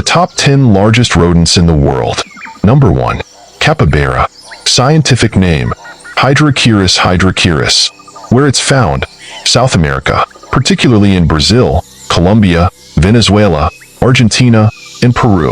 The top 10 largest rodents in the world. Number 1. Capybara. Scientific name, Hydrochirus hydrochirus. Where it's found, South America, particularly in Brazil, Colombia, Venezuela, Argentina, and Peru.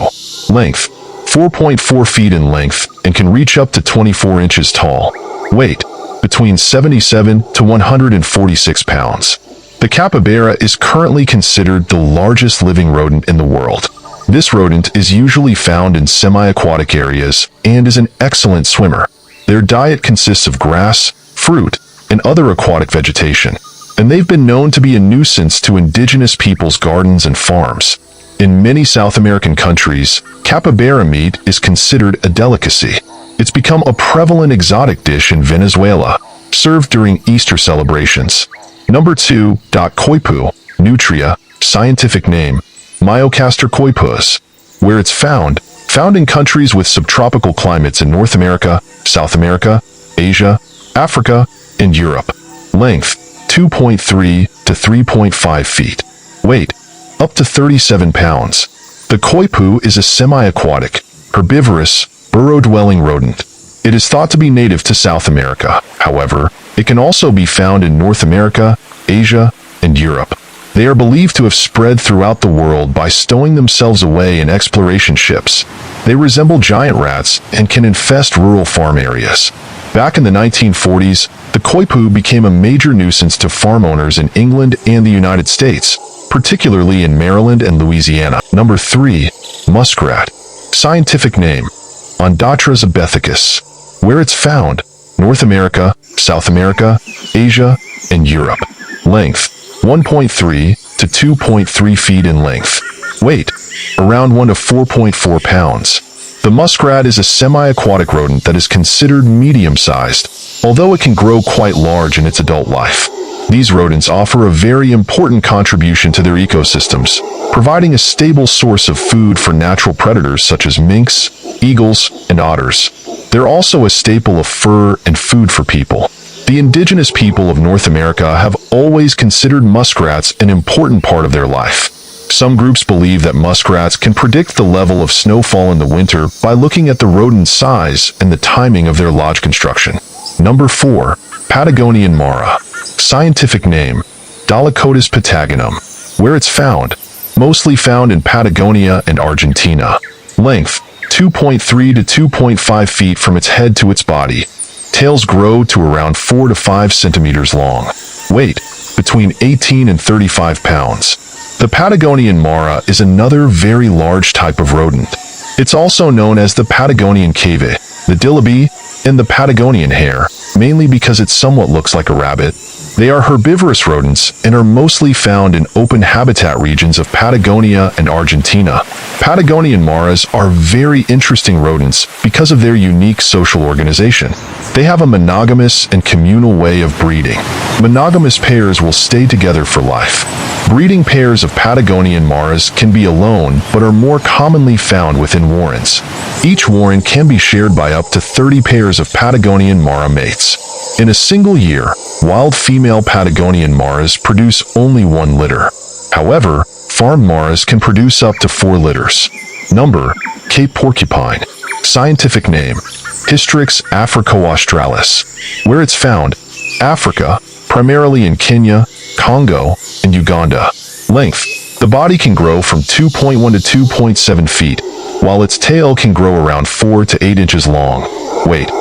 Length, 4.4 feet in length and can reach up to 24 inches tall. Weight, between 77 to 146 pounds. The capybara is currently considered the largest living rodent in the world. This rodent is usually found in semi-aquatic areas and is an excellent swimmer. Their diet consists of grass, fruit, and other aquatic vegetation, and they've been known to be a nuisance to indigenous people's gardens and farms. In many South American countries, capybara meat is considered a delicacy. It's become a prevalent exotic dish in Venezuela, served during Easter celebrations. Number 2. Coipu, nutria, scientific name, Myocastor coipus. Where it's found in countries with subtropical climates in North America, South America, Asia, Africa, and Europe. Length, 2.3 to 3.5 feet. Weight, up to 37 pounds. The coipu is a semi-aquatic, herbivorous, burrow-dwelling rodent. It is thought to be native to South America. However, it can also be found in North America, Asia, and Europe. They are believed to have spread throughout the world by stowing themselves away in exploration ships. They resemble giant rats and can infest rural farm areas. Back in the 1940s, the coipu became a major nuisance to farm owners in England and the United States, particularly in Maryland and Louisiana. Number 3. Muskrat. Scientific name, Ondatra zibethicus. Where it's found, North America, South America, Asia, and Europe. Length, 1.3 to 2.3 feet in length. Weight, around 1 to 4.4 pounds. The muskrat is a semi-aquatic rodent that is considered medium-sized, although it can grow quite large in its adult life. These rodents offer a very important contribution to their ecosystems, providing a stable source of food for natural predators such as minks, eagles, and otters. They're also a staple of fur and food for people. The indigenous people of North America have always considered muskrats an important part of their life. Some groups believe that muskrats can predict the level of snowfall in the winter by looking at the rodent's size and the timing of their lodge construction. Number 4. Patagonian mara. Scientific name, Dolichotis patagonum. Where it's found, mostly found in Patagonia and Argentina. Length, 2.3 to 2.5 feet from its head to its body. Tails grow to around 4 to 5 centimeters long. Weight, between 18 and 35 pounds. The Patagonian mara is another very large type of rodent. It's also known as the Patagonian cave, the dillaby, and the Patagonian hare, mainly because it somewhat looks like a rabbit. They are herbivorous rodents and are mostly found in open habitat regions of Patagonia and Argentina. Patagonian maras are very interesting rodents because of their unique social organization. They have a monogamous and communal way of breeding. Monogamous pairs will stay together for life. Breeding pairs of Patagonian maras can be alone but are more commonly found within warrens. Each warren can be shared by up to 30 pairs of Patagonian mara mates. In a single year, wild female Patagonian maras produce only 1 litter. However, farmed maras can produce up to 4 litters. Number, Cape porcupine. Scientific name, Hystrix africo-australis. Where it's found, Africa, primarily in Kenya, Congo, and Uganda. Length, the body can grow from 2.1 to 2.7 feet, while its tail can grow around 4 to 8 inches long. Weight,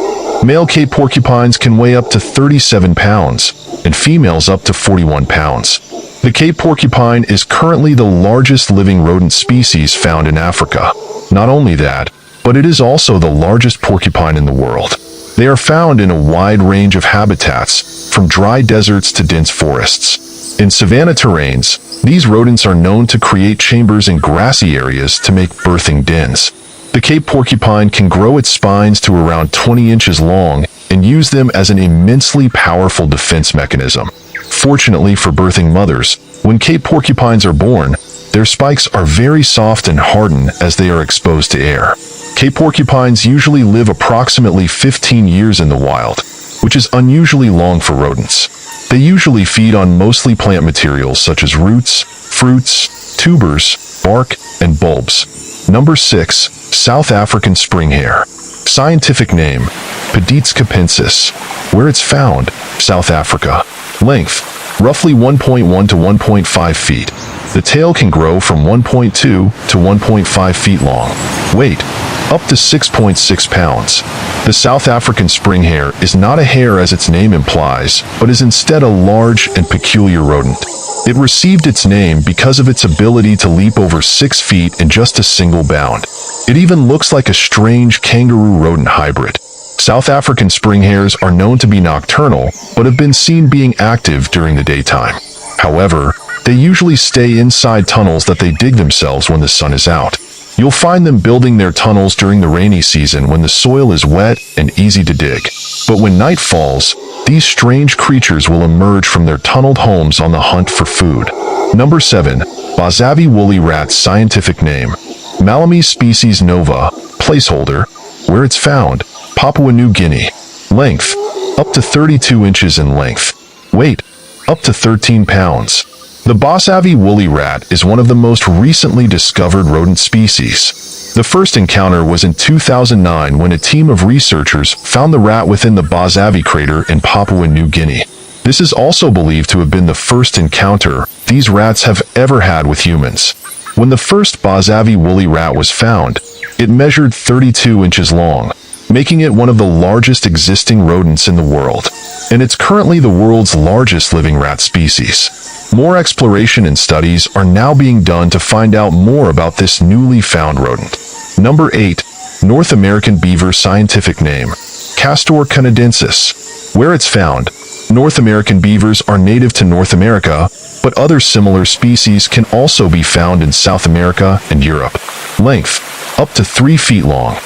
male Cape porcupines can weigh up to 37 pounds, and females up to 41 pounds. The Cape porcupine is currently the largest living rodent species found in Africa. Not only that, but it is also the largest porcupine in the world. They are found in a wide range of habitats, from dry deserts to dense forests. In savanna terrains, these rodents are known to create chambers in grassy areas to make birthing dens. The Cape porcupine can grow its spines to around 20 inches long and use them as an immensely powerful defense mechanism. Fortunately for birthing mothers, when Cape porcupines are born, their spikes are very soft and harden as they are exposed to air. Cape porcupines usually live approximately 15 years in the wild, which is unusually long for rodents. They usually feed on mostly plant materials such as roots, fruits, tubers, bark, and bulbs. Number 6. South African spring hare. Scientific name, Pedis capensis. Where it's found, South Africa. Length, roughly 1.1 to 1.5 feet. The tail can grow from 1.2 to 1.5 feet long. Weight, up to 6.6 pounds. The South African spring hare is not a hare as its name implies, but is instead a large and peculiar rodent. It received its name because of its ability to leap over 6 feet in just a single bound. It even looks like a strange kangaroo-rodent hybrid. South African spring hares are known to be nocturnal, but have been seen being active during the daytime. However, they usually stay inside tunnels that they dig themselves when the sun is out. You'll find them building their tunnels during the rainy season when the soil is wet and easy to dig. But when night falls, these strange creatures will emerge from their tunneled homes on the hunt for food. Number 7. Bozavi woolly rat. Scientific name, Malamys species nova. Placeholder, where it's found, Papua New Guinea. Length, up to 32 inches in length. Weight, up to 13 pounds. The Bozavi woolly rat is one of the most recently discovered rodent species. The first encounter was in 2009 when a team of researchers found the rat within the Bozavi crater in Papua New Guinea. This is also believed to have been the first encounter these rats have ever had with humans. When the first Bozavi woolly rat was found, it measured 32 inches long, making it one of the largest existing rodents in the world, and it's currently the world's largest living rat species. More exploration and studies are now being done to find out more about this newly found rodent. Number 8. North American beaver. Scientific name, Castor canadensis. Where it's found, North American beavers are native to North America, but other similar species can also be found in South America and Europe. Length, up to 3 feet long.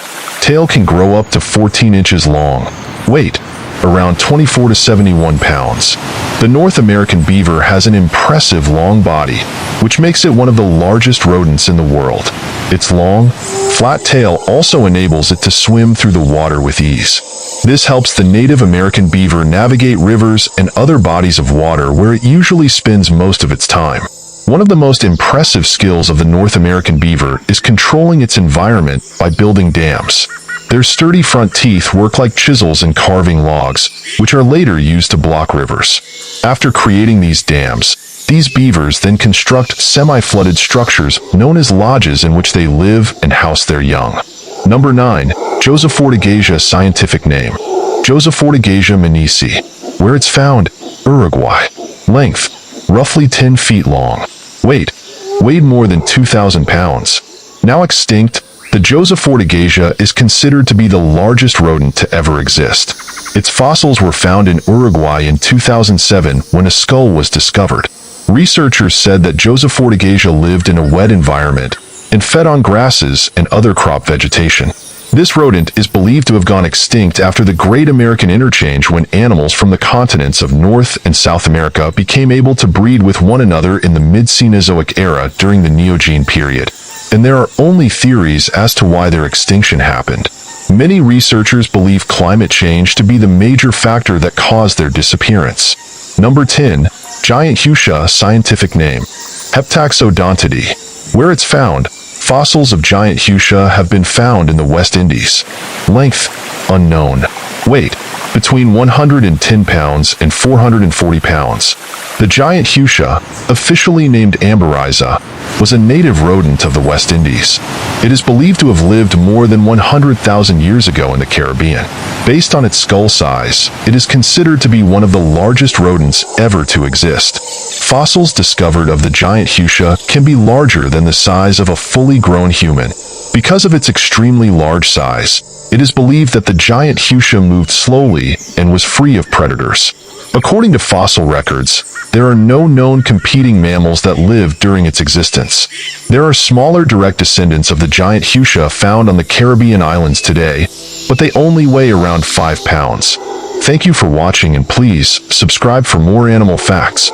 Tail can grow up to 14 inches long. Weight, around 24 to 71 pounds. The North American beaver has an impressive long body, which makes it one of the largest rodents in the world. Its long, flat tail also enables it to swim through the water with ease. This helps the Native American beaver navigate rivers and other bodies of water where it usually spends most of its time. One of the most impressive skills of the North American beaver is controlling its environment by building dams. Their sturdy front teeth work like chisels in carving logs, which are later used to block rivers. After creating these dams, these beavers then construct semi-flooded structures known as lodges in which they live and house their young. Number 9. Joseph-Ortegasia. Scientific name, Joseph-Ortegasia menisi. Where it's found, Uruguay. Length, roughly 10 feet long. Weight, weighed more than 2,000 pounds. Now extinct, the Joseph-Ortegasia is considered to be the largest rodent to ever exist. Its fossils were found in Uruguay in 2007 when a skull was discovered. Researchers said that Joseph-Ortegasia lived in a wet environment and fed on grasses and other crop vegetation. This rodent is believed to have gone extinct after the Great American Interchange, when animals from the continents of North and South America became able to breed with one another in the mid-Cenozoic era during the Neogene period. And there are only theories as to why their extinction happened. Many researchers believe climate change to be the major factor that caused their disappearance. Number 10. Giant Hutia. Scientific name, Heptaxodontidae. Where it's found, fossils of giant Hutia have been found in the West Indies. Length, unknown. Weight, between 110 pounds and 440 pounds. The giant Hutia, officially named Amberiza, was a native rodent of the West Indies. It is believed to have lived more than 100,000 years ago in the Caribbean. Based on its skull size, it is considered to be one of the largest rodents ever to exist. Fossils discovered of the giant Hutia can be larger than the size of a fully grown human. Because of its extremely large size, it is believed that the giant Hutia moved slowly and was free of predators. According to fossil records, there are no known competing mammals that lived during its existence. There are smaller direct descendants of the giant Hutia found on the Caribbean islands today, but they only weigh around 5 pounds. Thank you for watching, and please subscribe for more animal facts.